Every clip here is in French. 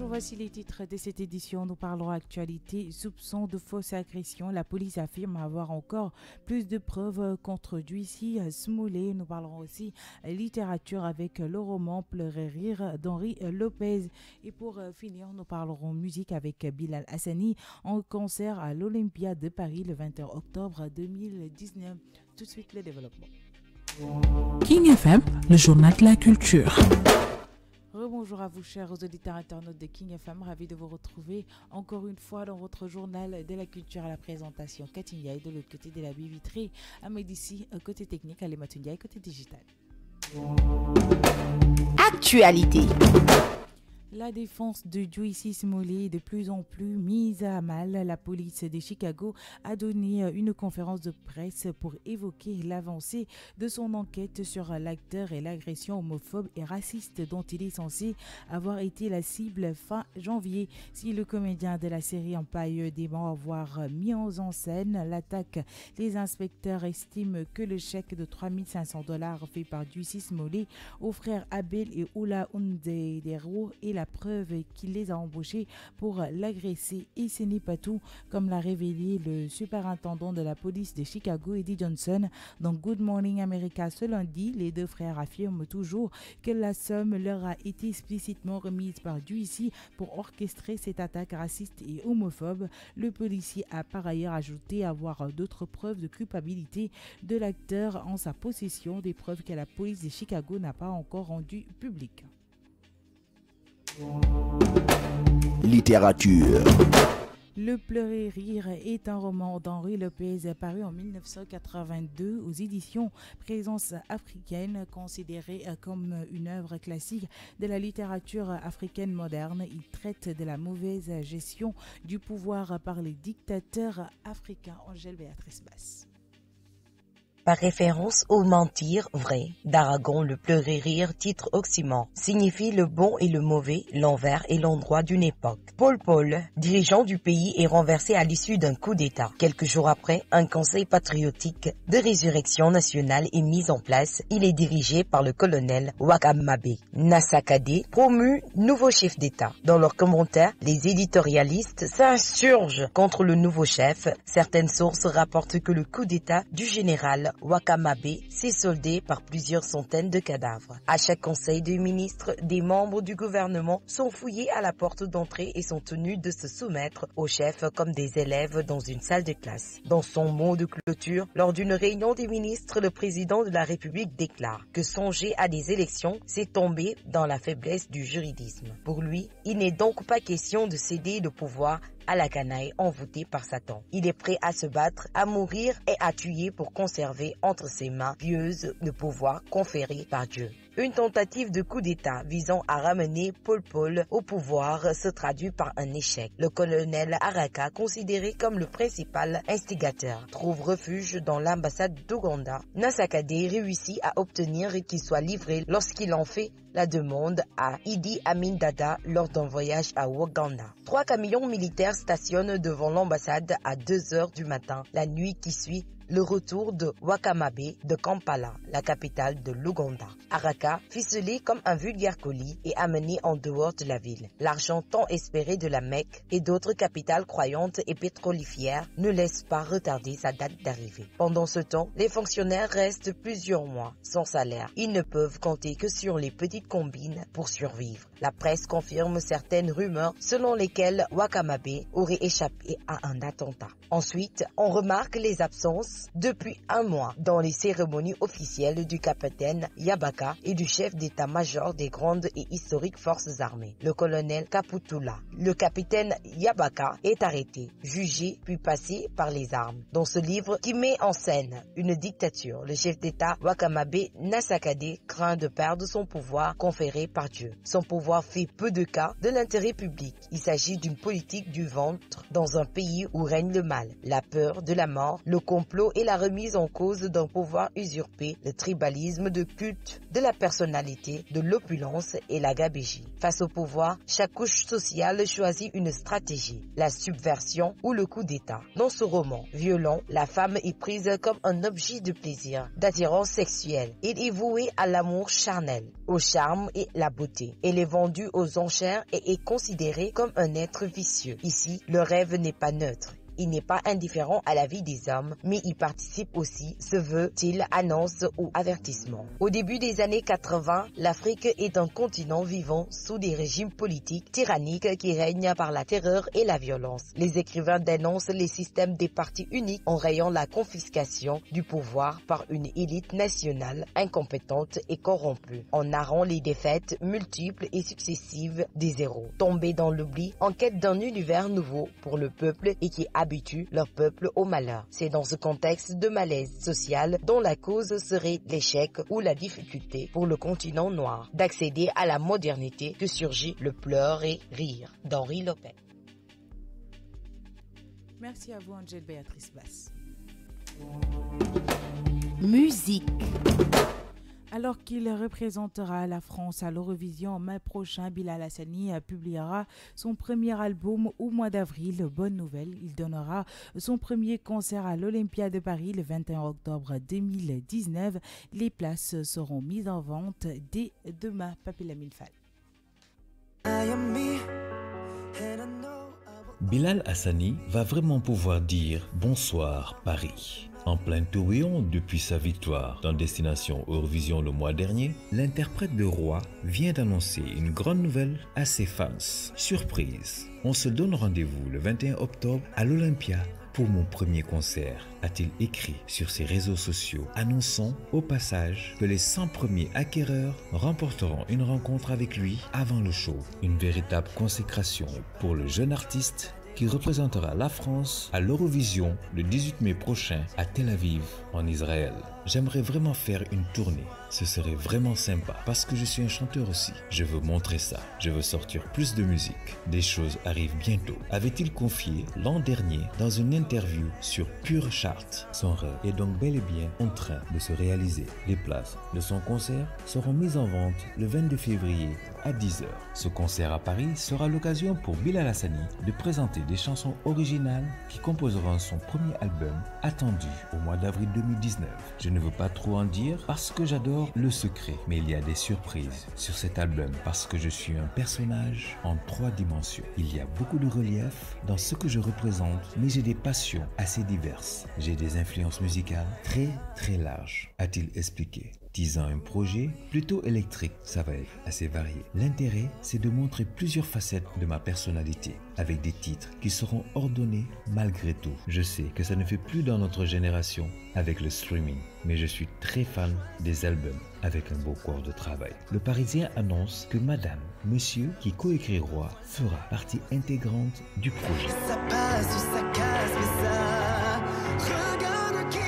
Bonjour, voici les titres de cette édition. Nous parlerons actualité, soupçons de fausse agression. La police affirme avoir encore plus de preuves contre Juicy Smollett. Nous parlerons aussi littérature avec le roman Pleurer rire d'Henri Lopez. Et pour finir, nous parlerons musique avec Bilal Hassani en concert à l'Olympia de Paris le 21 octobre 2019. Tout de suite, le développement. King FM, le journal de la culture. Rebonjour à vous, chers auditeurs internautes de King FM. Ravi de vous retrouver encore une fois dans votre journal de la culture à la présentation. Cathy Ndiaye de l'autre côté de la baie vitrée. Ahmed ici, côté technique, Alimatu Ndiaye, côté digital. Actualité. La défense de Juicy Smollett est de plus en plus mise à mal. La police de Chicago a donné une conférence de presse pour évoquer l'avancée de son enquête sur l'acteur et l'agression homophobe et raciste dont il est censé avoir été la cible fin janvier. Si le comédien de la série Empire dément avoir mis en scène l'attaque, les inspecteurs estiment que le chèque de $3 500 fait par Juicy Smollett aux frères Abel et Oula Ndero est la preuve qu'il les a embauchés pour l'agresser. Et ce n'est pas tout, comme l'a révélé le superintendant de la police de Chicago, Eddie Johnson, dans Good Morning America ce lundi. Les deux frères affirment toujours que la somme leur a été explicitement remise par Juicy pour orchestrer cette attaque raciste et homophobe. Le policier a par ailleurs ajouté avoir d'autres preuves de culpabilité de l'acteur en sa possession, des preuves que la police de Chicago n'a pas encore rendues publiques. Littérature. Le Pleurer rire est un roman d'Henri Lopez paru en 1982 aux éditions Présence africaine, considéré comme une œuvre classique de la littérature africaine moderne. Il traite de la mauvaise gestion du pouvoir par les dictateurs africains. Angèle Béatrice Basse. Par référence au mentir vrai d'Aragon, le pleurer rire, titre oxymore, signifie le bon et le mauvais, l'envers et l'endroit d'une époque. Paul, dirigeant du pays, est renversé à l'issue d'un coup d'État. Quelques jours après, un conseil patriotique de résurrection nationale est mis en place. Il est dirigé par le colonel Wakamabe Nasakade, promu nouveau chef d'État. Dans leurs commentaires, les éditorialistes s'insurgent contre le nouveau chef. Certaines sources rapportent que le coup d'État du général Wakamabe s'est soldé par plusieurs centaines de cadavres. À chaque conseil des ministres, des membres du gouvernement sont fouillés à la porte d'entrée et sont tenus de se soumettre au chef comme des élèves dans une salle de classe. Dans son mot de clôture, lors d'une réunion des ministres, le président de la République déclare que songer à des élections, c'est tomber dans la faiblesse du juridisme. Pour lui, il n'est donc pas question de céder le pouvoir à la canaille envoûtée par Satan. Il est prêt à se battre, à mourir et à tuer pour conserver entre ses mains pieuses le pouvoir conféré par Dieu. Une tentative de coup d'État visant à ramener Paul au pouvoir se traduit par un échec. Le colonel Araka, considéré comme le principal instigateur, trouve refuge dans l'ambassade d'Ouganda. Nasakade réussit à obtenir qu'il soit livré lorsqu'il en fait la demande à Idi Amin Dada lors d'un voyage à Ouganda. 3 camions militaires stationnent devant l'ambassade à 2 heures du matin, la nuit qui suit le retour de Wakamabe de Kampala, la capitale de l'Ouganda. Araka, ficelé comme un vulgaire colis, est amené en dehors de la ville. L'argent tant espéré de la Mecque et d'autres capitales croyantes et pétrolifères ne laisse pas retarder sa date d'arrivée. Pendant ce temps, les fonctionnaires restent plusieurs mois sans salaire. Ils ne peuvent compter que sur les petites combines pour survivre. La presse confirme certaines rumeurs selon lesquelles Wakamabe aurait échappé à un attentat. Ensuite, on remarque les absences depuis 1 mois dans les cérémonies officielles du capitaine Yabaka et du chef d'état-major des grandes et historiques forces armées, le colonel Kaputula. Le capitaine Yabaka est arrêté, jugé puis passé par les armes. Dans ce livre qui met en scène une dictature, le chef d'état Wakamabe Nasakade craint de perdre son pouvoir conféré par Dieu. Son pouvoir fait peu de cas de l'intérêt public. Il s'agit d'une politique du ventre dans un pays où règne le mal, la peur de la mort, le complot complot et la remise en cause d'un pouvoir usurpé, le tribalisme de culte de la personnalité, de l'opulence et la gabegie. Face au pouvoir, chaque couche sociale choisit une stratégie, la subversion ou le coup d'État. Dans ce roman violent, la femme est prise comme un objet de plaisir, d'attirance sexuelle. Il est voué à l'amour charnel, au charme et la beauté. Elle est vendue aux enchères et est considérée comme un être vicieux. Ici, le rêve n'est pas neutre. Il n'est pas indifférent à la vie des hommes, mais y participe aussi, se veut-il annonce ou avertissement. Au début des années 80, l'Afrique est un continent vivant sous des régimes politiques tyranniques qui règnent par la terreur et la violence. Les écrivains dénoncent les systèmes des partis uniques en rayant la confiscation du pouvoir par une élite nationale incompétente et corrompue, en narrant les défaites multiples et successives des héros, tombés dans l'oubli en quête d'un univers nouveau pour le peuple et qui habitue leur peuple au malheur. C'est dans ce contexte de malaise social dont la cause serait l'échec ou la difficulté pour le continent noir d'accéder à la modernité que surgit le pleur et rire d'Henri Lopez. Merci à vous, Angèle Béatrice Basse. Musique. Alors qu'il représentera la France à l'Eurovision en mai prochain, Bilal Hassani publiera son premier album au mois d'avril. Bonne nouvelle, il donnera son premier concert à l'Olympia de Paris le 21 octobre 2019. Les places seront mises en vente dès demain. Papi Lamine Fall. Bilal Hassani va vraiment pouvoir dire bonsoir Paris. En plein tourbillon depuis sa victoire dans Destination Eurovision le mois dernier, l'interprète de Roi vient d'annoncer une grande nouvelle à ses fans. Surprise, on se donne rendez-vous le 21 octobre à l'Olympia pour mon premier concert, a-t-il écrit sur ses réseaux sociaux, annonçant au passage que les 100 premiers acquéreurs remporteront une rencontre avec lui avant le show. Une véritable consécration pour le jeune artiste qui représentera la France à l'Eurovision le 18 mai prochain à Tel Aviv, en Israël. J'aimerais vraiment faire une tournée. Ce serait vraiment sympa parce que je suis un chanteur aussi. Je veux montrer ça. Je veux sortir plus de musique. Des choses arrivent bientôt, avait-il confié l'an dernier dans une interview sur Pure Chart. Son rêve est donc bel et bien en train de se réaliser. Les places de son concert seront mises en vente le 22 février à 10h. Ce concert à Paris sera l'occasion pour Bilal Hassani de présenter des chansons originales qui composeront son premier album attendu au mois d'avril 2019. Je ne veux pas trop en dire parce que j'adore le secret, mais il y a des surprises sur cet album parce que je suis un personnage en 3 dimensions. Il y a beaucoup de relief dans ce que je représente, mais j'ai des passions assez diverses. J'ai des influences musicales très larges, a-t-il expliqué. Disant un projet plutôt électrique, ça va être assez varié. L'intérêt, c'est de montrer plusieurs facettes de ma personnalité avec des titres qui seront ordonnés malgré tout. Je sais que ça ne fait plus dans notre génération avec le streaming, mais je suis très fan des albums avec un beau corps de travail. Le Parisien annonce que Madame, Monsieur, qui coécrit Roi, fera partie intégrante du projet. Ça passe ou ça casse, mais ça regarde qui.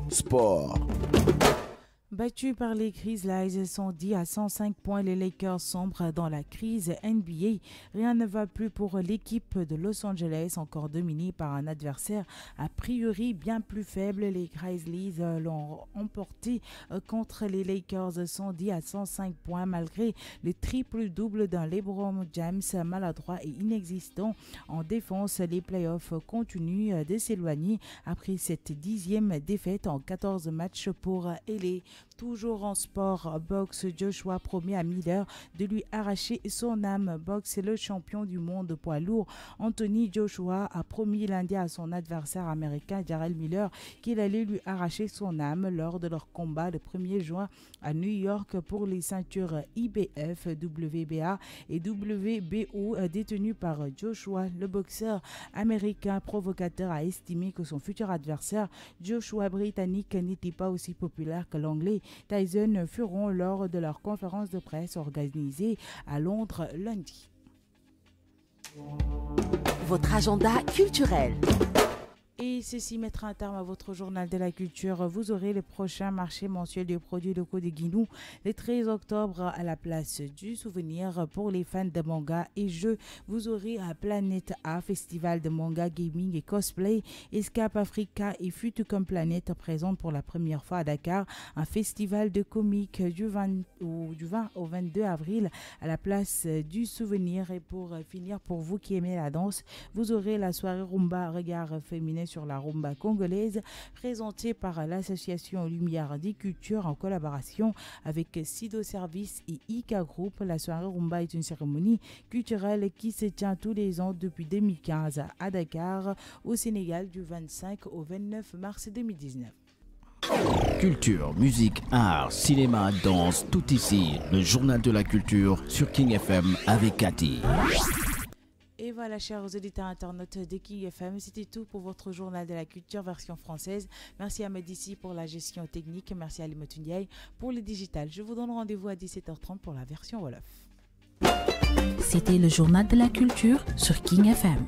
Sport. Battus par les Grizzlies 110 à 105 points, les Lakers sombrent dans la crise NBA. Rien ne va plus pour l'équipe de Los Angeles, encore dominée par un adversaire a priori bien plus faible. Les Grizzlies l'ont emporté contre les Lakers 110 à 105 points malgré le triple-double d'un LeBron James maladroit et inexistant en défense. Les playoffs continuent de s'éloigner après cette 10e défaite en 14 matchs pour LA. Toujours en sport, boxe, Joshua promet à Miller de lui arracher son âme. Boxe, le champion du monde poids lourd Anthony Joshua a promis lundi à son adversaire américain Jarrell Miller qu'il allait lui arracher son âme lors de leur combat le 1er juin à New York pour les ceintures IBF, WBA et WBO détenues par Joshua. Le boxeur américain provocateur a estimé que son futur adversaire, Joshua britannique, n'était pas aussi populaire que l'anglais Tyson Fury lors de leur conférence de presse organisée à Londres lundi. Votre agenda culturel. Et ceci mettra un terme à votre journal de la culture. Vous aurez le prochain marché mensuel des produits locaux de Guinou le 13 octobre à la place du souvenir pour les fans de manga et jeux. Vous aurez à Planète A, festival de manga, gaming et cosplay. Escape Africa et Futucom Planet présente pour la première fois à Dakar un festival de comics du 20 au 22 avril à la place du souvenir. Et pour finir, pour vous qui aimez la danse, vous aurez la soirée Rumba Regard féminin sur la rumba congolaise présentée par l'association Lumière des Cultures en collaboration avec Sido Service et Ika Group. La soirée rumba est une cérémonie culturelle qui se tient tous les ans depuis 2015 à Dakar au Sénégal du 25 au 29 mars 2019. Culture, musique, art, cinéma, danse, tout ici. Le journal de la culture sur King FM avec Cathy. Et voilà, chers auditeurs internautes de King FM, c'était tout pour votre journal de la culture version française. Merci à Medici pour la gestion technique. Merci à Limotou Ndiaye pour le digital. Je vous donne rendez-vous à 17h30 pour la version Wolof. C'était le journal de la culture sur King FM.